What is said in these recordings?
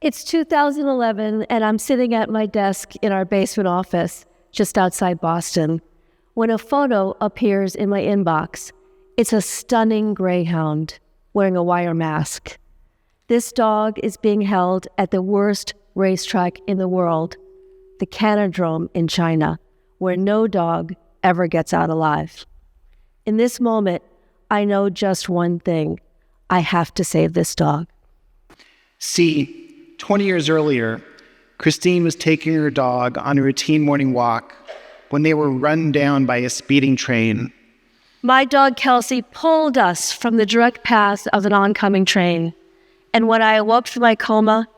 It's 2011, and I'm sitting at my desk in our basement office just outside Boston when a photo appears in my inbox. It's a stunning greyhound wearing a wire mask. This dog is being held at the worst racetrack in the world, the Canadrome in China, where no dog ever gets out alive. In this moment, I know just one thing. I have to save this dog. See, 20 years earlier, Christine was taking her dog on a routine morning walk when they were run down by a speeding train. My dog Kelsey pulled us from the direct path of an oncoming train. And when I awoke from my coma,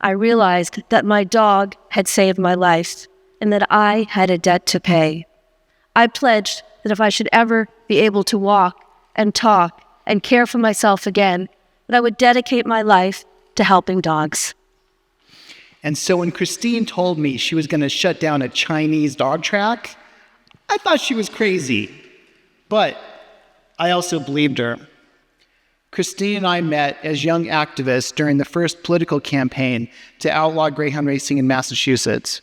I realized that my dog had saved my life and that I had a debt to pay. I pledged that if I should ever be able to walk and talk and care for myself again, that I would dedicate my life to helping dogs. And so when Christine told me she was going to shut down a Chinese dog track, I thought she was crazy. But I also believed her. Christine and I met as young activists during the first political campaign to outlaw greyhound racing in Massachusetts.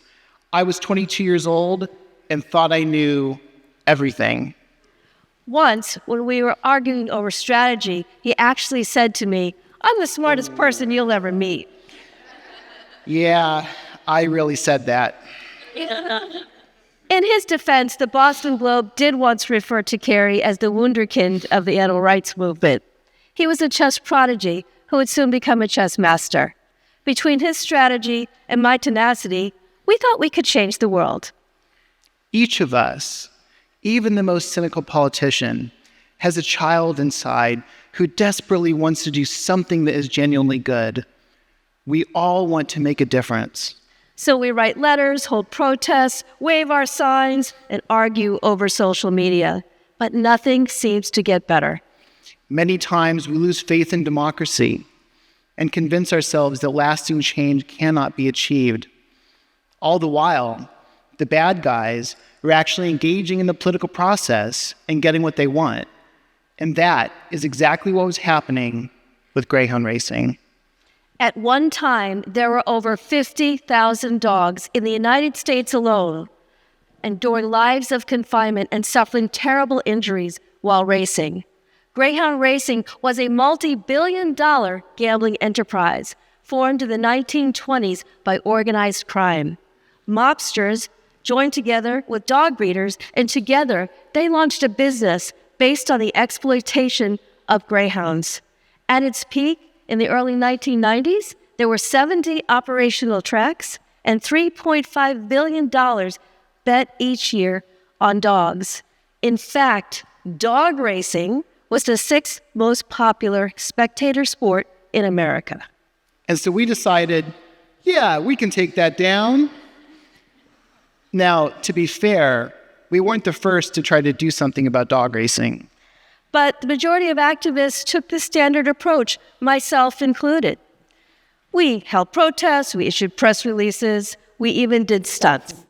I was 22 years old and thought I knew everything. Once, when we were arguing over strategy, he actually said to me, "I'm the smartest person you'll ever meet." Yeah, I really said that. In his defense, the Boston Globe did once refer to Carey as the wunderkind of the animal rights movement. He was a chess prodigy who would soon become a chess master. Between his strategy and my tenacity, we thought we could change the world. Each of us, even the most cynical politician, has a child inside who desperately wants to do something that is genuinely good. We all want to make a difference. So we write letters, hold protests, wave our signs, and argue over social media. But nothing seems to get better. Many times we lose faith in democracy and convince ourselves that lasting change cannot be achieved. All the while, the bad guys are actually engaging in the political process and getting what they want. And that is exactly what was happening with greyhound racing. At one time, there were over 50,000 dogs in the United States alone, enduring lives of confinement and suffering terrible injuries while racing. Greyhound racing was a multi-billion-dollar gambling enterprise formed in the 1920s by organized crime. Mobsters joined together with dog breeders, and together they launched a business based on the exploitation of greyhounds. At its peak, in the early 1990s, there were 70 operational tracks and $3.5 billion bet each year on dogs. In fact, dog racing was the sixth most popular spectator sport in America. And so we decided, yeah, we can take that down. Now, to be fair, we weren't the first to try to do something about dog racing. But the majority of activists took the standard approach, myself included. We held protests, we issued press releases, we even did stunts.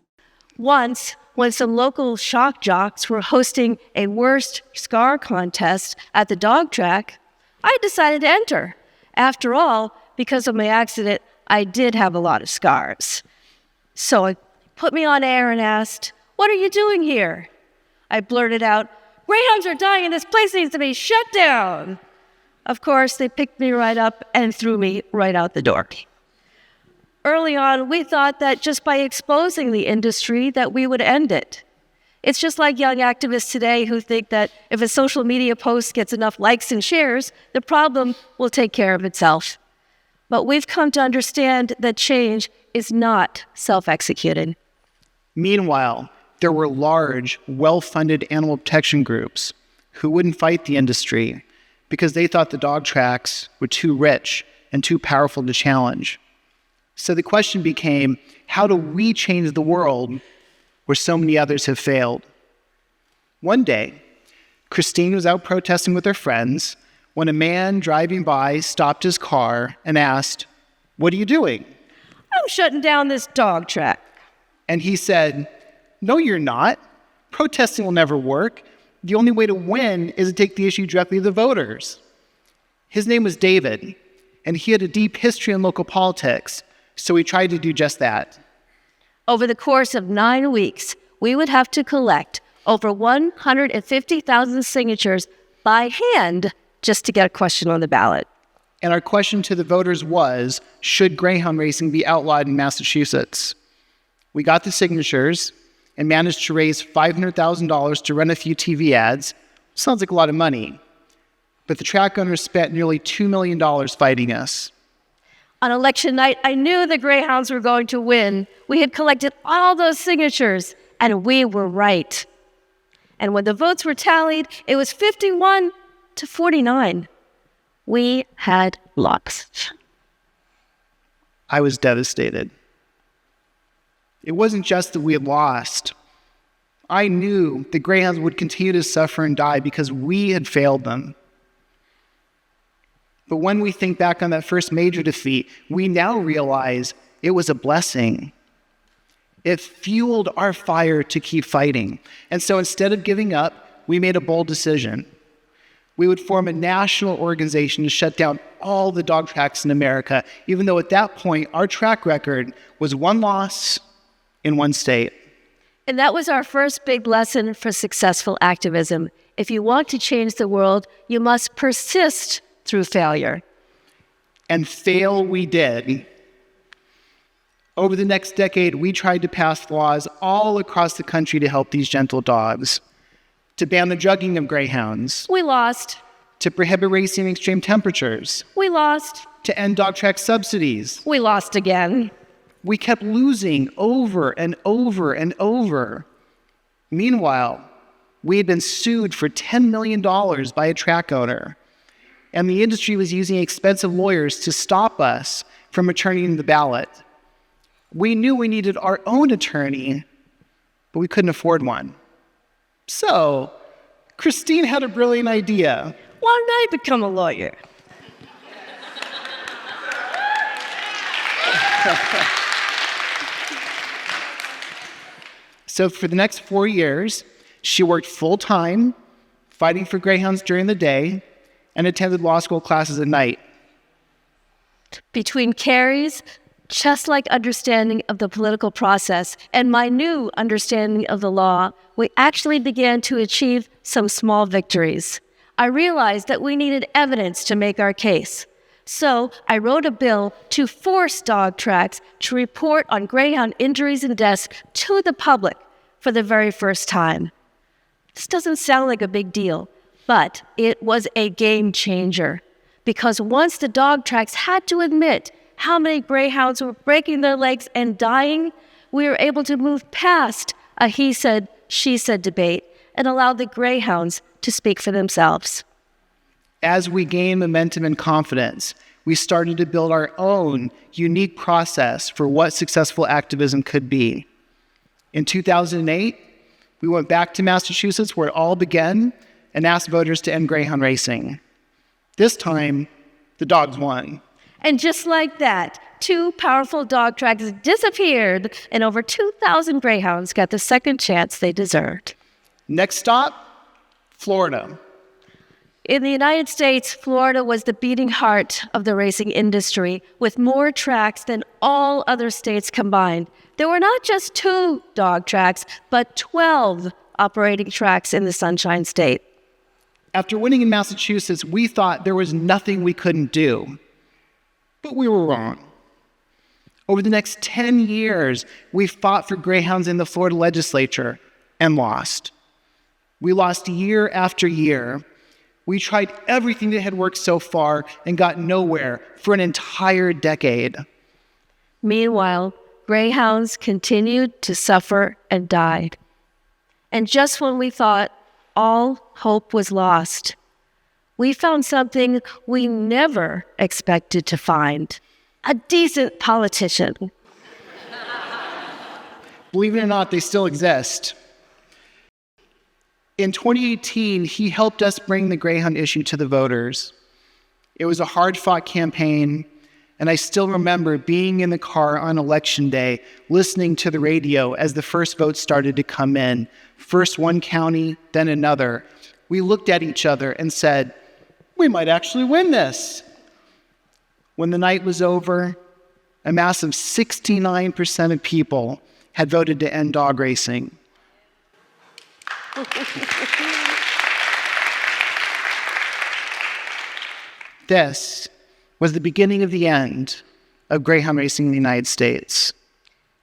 Once, when some local shock jocks were hosting a worst scar contest at the dog track, I decided to enter. After all, because of my accident, I did have a lot of scars. So I put me on air and asked, "What are you doing here?" I blurted out, "Greyhounds are dying and this place needs to be shut down." Of course, they picked me right up and threw me right out the door. Early on, we thought that just by exposing the industry that we would end it. It's just like young activists today who think that if a social media post gets enough likes and shares, the problem will take care of itself. But we've come to understand that change is not self-executed. Meanwhile, there were large, well-funded animal protection groups who wouldn't fight the industry because they thought the dog tracks were too rich and too powerful to challenge. So the question became, how do we change the world where so many others have failed? One day, Christine was out protesting with her friends when a man driving by stopped his car and asked, "What are you doing?" "I'm shutting down this dog track." And he said, "No, you're not. Protesting will never work. The only way to win is to take the issue directly to the voters." His name was David. and he had a deep history in local politics, so we tried to do just that. Over the course of 9 weeks, we would have to collect over 150,000 signatures by hand just to get a question on the ballot. And our question to the voters was, should greyhound racing be outlawed in Massachusetts? We got the signatures and managed to raise $500,000 to run a few TV ads. Sounds like a lot of money. But the track owners spent nearly $2 million fighting us. On election night, I knew the Greyhounds were going to win. We had collected all those signatures, and we were right. And when the votes were tallied, it was 51 to 49. We had lost. I was devastated. It wasn't just that we had lost. I knew the Greyhounds would continue to suffer and die because we had failed them. But when we think back on that first major defeat, we now realize it was a blessing. It fueled our fire to keep fighting. And so instead of giving up, we made a bold decision. We would form a national organization to shut down all the dog tracks in America, even though at that point, our track record was 1 loss in 1 state. And that was our first big lesson for successful activism. If you want to change the world, you must persist through failure. And fail we did. Over the next decade, we tried to pass laws all across the country to help these gentle dogs, to ban the drugging of greyhounds. We lost. To prohibit racing in extreme temperatures. We lost. To end dog track subsidies. We lost again. We kept losing over and over and over. Meanwhile, we had been sued for $10 million by a track owner, and the industry was using expensive lawyers to stop us from returning the ballot. We knew we needed our own attorney, but we couldn't afford one. So, Christine had a brilliant idea. Why don't I become a lawyer? So for the next 4 years, she worked full-time, fighting for greyhounds during the day, and attended law school classes at night. Between Carey's chess-like understanding of the political process and my new understanding of the law, we actually began to achieve some small victories. I realized that we needed evidence to make our case. So I wrote a bill to force dog tracks to report on greyhound injuries and deaths to the public for the very first time. This doesn't sound like a big deal, but it was a game changer. Because once the dog tracks had to admit how many greyhounds were breaking their legs and dying, we were able to move past a he said, she said debate and allow the greyhounds to speak for themselves. As we gained momentum and confidence, we started to build our own unique process for what successful activism could be. In 2008, we went back to Massachusetts, where it all began, and asked voters to end greyhound racing. This time, the dogs won. And just like that, 2 powerful dog tracks disappeared, and over 2,000 greyhounds got the second chance they deserved. Next stop, Florida. In the United States, Florida was the beating heart of the racing industry, with more tracks than all other states combined. There were not just 2 dog tracks, but 12 operating tracks in the Sunshine State. After winning in Massachusetts, we thought there was nothing we couldn't do. But we were wrong. Over the next 10 years, we fought for greyhounds in the Florida legislature and lost. We lost year after year. We tried everything that had worked so far and got nowhere for an entire decade. Meanwhile, greyhounds continued to suffer and died. And just when we thought all hope was lost, we found something we never expected to find: a decent politician. Believe it or not, they still exist. In 2018, he helped us bring the greyhound issue to the voters. It was a hard-fought campaign, and I still remember being in the car on election day, listening to the radio as the first votes started to come in. First one county, then another. We looked at each other and said, we might actually win this. When the night was over, a massive 69% of people had voted to end dog racing. This was the beginning of the end of greyhound racing in the United States.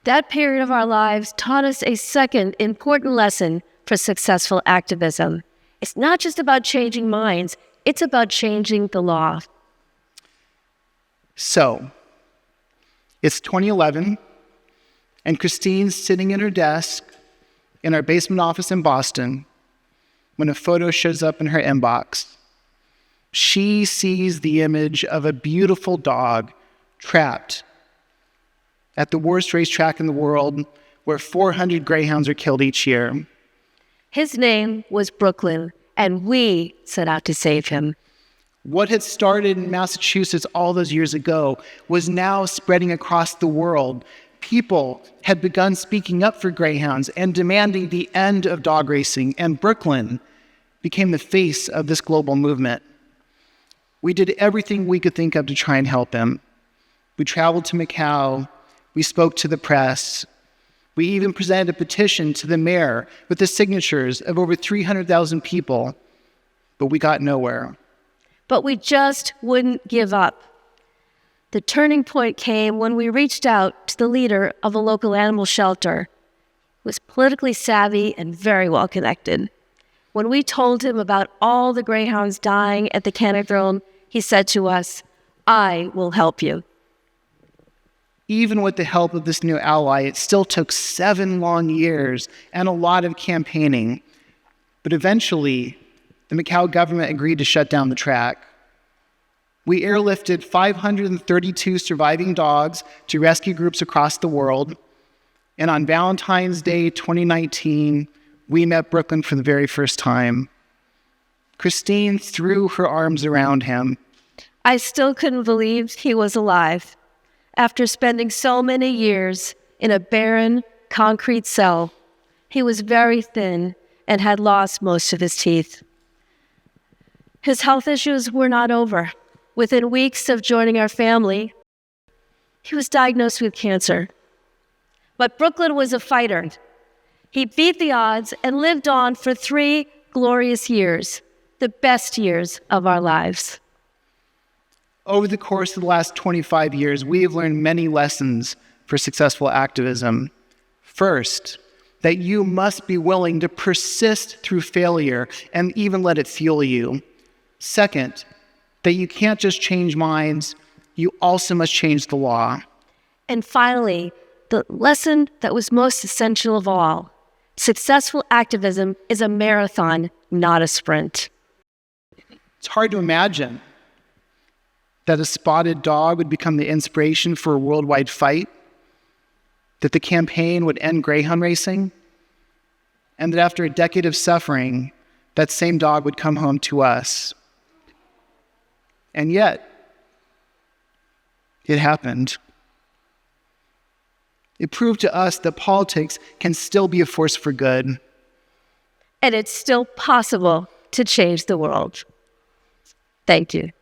That period of our lives taught us a second important lesson for successful activism. It's not just about changing minds, it's about changing the law. So, it's 2011, and Christine's sitting at her desk in our basement office in Boston when a photo shows up in her inbox. She sees the image of a beautiful dog trapped at the worst racetrack in the world, where 400 greyhounds are killed each year. His name was Brooklyn, and we set out to save him. What had started in Massachusetts all those years ago was now spreading across the world. People had begun speaking up for greyhounds and demanding the end of dog racing, and Brooklyn became the face of this global movement. We did everything we could think of to try and help him. We traveled to Macau. We spoke to the press. We even presented a petition to the mayor with the signatures of over 300,000 people, but we got nowhere. But we just wouldn't give up. The turning point came when we reached out to the leader of a local animal shelter, who was politically savvy and very well connected. When we told him about all the greyhounds dying at the Canadrome, he said to us, "I will help you." Even with the help of this new ally, it still took 7 long years and a lot of campaigning. But eventually, the Macau government agreed to shut down the track. We airlifted 532 surviving dogs to rescue groups across the world. And on Valentine's Day 2019, we met Brooklyn for the very first time. Christine threw her arms around him. I still couldn't believe he was alive. After spending so many years in a barren, concrete cell, he was very thin and had lost most of his teeth. His health issues were not over. Within weeks of joining our family, he was diagnosed with cancer. But Brooklyn was a fighter. He beat the odds and lived on for 3 glorious years, the best years of our lives. Over the course of the last 25 years, we have learned many lessons for successful activism. First, that you must be willing to persist through failure and even let it fuel you. Second, that you can't just change minds, you also must change the law. And finally, the lesson that was most essential of all: successful activism is a marathon, not a sprint. It's hard to imagine that a spotted dog would become the inspiration for a worldwide fight, that the campaign would end greyhound racing, and that after a decade of suffering, that same dog would come home to us. And yet, it happened. It proved to us that politics can still be a force for good. And it's still possible to change the world. Thank you.